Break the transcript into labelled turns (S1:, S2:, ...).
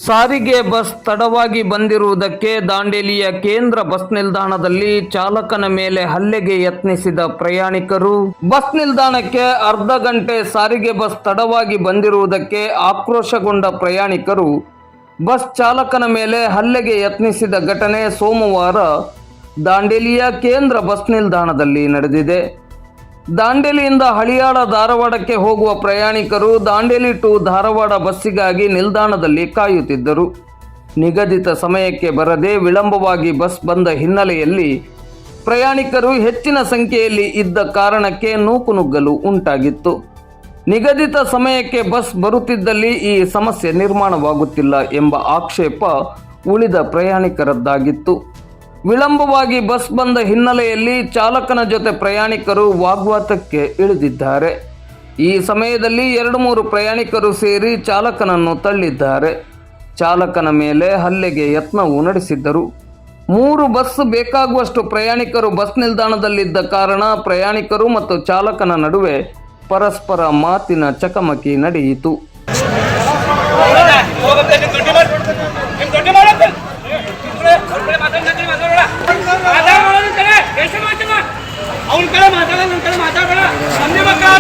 S1: ಸಾರಿಗೆ ಬಸ್ ತಡವಾಗಿ ಬಂದಿರುವುದಕ್ಕೆ ದಾಂಡೇಲಿಯ ಕೇಂದ್ರ ಬಸ್ ನಿಲ್ದಾಣದಲ್ಲಿ ಚಾಲಕನ ಮೇಲೆ ಹಲ್ಲೆಗೆ ಯತ್ನಿಸಿದ ಪ್ರಯಾಣಿಕರು. ಬಸ್ ನಿಲ್ದಾಣಕ್ಕೆ ಅರ್ಧ ಗಂಟೆ ಸಾರಿಗೆ ಬಸ್ ತಡವಾಗಿ ಬಂದಿರುವುದಕ್ಕೆ ಆಕ್ರೋಶಗೊಂಡ ಪ್ರಯಾಣಿಕರು ಬಸ್ ಚಾಲಕನ ಮೇಲೆ ಹಲ್ಲೆಗೆ ಯತ್ನಿಸಿದ ಘಟನೆ ಸೋಮವಾರ ದಾಂಡೇಲಿಯ ಕೇಂದ್ರ ಬಸ್ ನಿಲ್ದಾಣದಲ್ಲಿ ನಡೆದಿದೆ. ದಾಂಡೇಲಿಯಿಂದ ಹಳಿಯಾಳ ಧಾರವಾಡಕ್ಕೆ ಹೋಗುವ ಪ್ರಯಾಣಿಕರು ದಾಂಡೇಲಿ ಟು ಧಾರವಾಡ ಬಸ್ಸಿಗಾಗಿ ನಿಲ್ದಾಣದಲ್ಲಿ ಕಾಯುತ್ತಿದ್ದರು. ನಿಗದಿತ ಸಮಯಕ್ಕೆ ಬರದೆ ವಿಳಂಬವಾಗಿ ಬಸ್ ಬಂದ ಹಿನ್ನೆಲೆಯಲ್ಲಿ ಪ್ರಯಾಣಿಕರು ಹೆಚ್ಚಿನ ಸಂಖ್ಯೆಯಲ್ಲಿ ಇದ್ದ ಕಾರಣಕ್ಕೆ ನೂಕುನುಗ್ಗಲು ಉಂಟಾಗಿತ್ತು. ನಿಗದಿತ ಸಮಯಕ್ಕೆ ಬಸ್ ಬರುತ್ತಿದ್ದಲ್ಲಿ ಈ ಸಮಸ್ಯೆ ನಿರ್ಮಾಣವಾಗುತ್ತಿಲ್ಲ ಎಂಬ ಆಕ್ಷೇಪ ಉಳಿದ ಪ್ರಯಾಣಿಕರದ್ದಾಗಿತ್ತು. ವಿಳಂಬವಾಗಿ ಬಸ್ ಬಂದ ಹಿನ್ನೆಲೆಯಲ್ಲಿ ಚಾಲಕನ ಜೊತೆ ಪ್ರಯಾಣಿಕರು ವಾಗ್ವಾದಕ್ಕೆ ಇಳಿದಿದ್ದಾರೆ. ಈ ಸಮಯದಲ್ಲಿ 2-3 ಪ್ರಯಾಣಿಕರು ಸೇರಿ ಚಾಲಕನನ್ನು ತಳ್ಳಿದ್ದಾರೆ. ಚಾಲಕನ ಮೇಲೆ ಹಲ್ಲೆಗೆ ಯತ್ನವೂ ನಡೆಸಿದ್ದರು. 3 ಬಸ್ ಬೇಕಾಗುವಷ್ಟು ಪ್ರಯಾಣಿಕರು ಬಸ್ ನಿಲ್ದಾಣದಲ್ಲಿದ್ದ ಕಾರಣ ಪ್ರಯಾಣಿಕರು ಮತ್ತು ಚಾಲಕನ ನಡುವೆ ಪರಸ್ಪರ ಮಾತಿನ ಚಕಮಕಿ ನಡೆಯಿತು.
S2: ಮಂದಿ ಮಕ್ಕಳ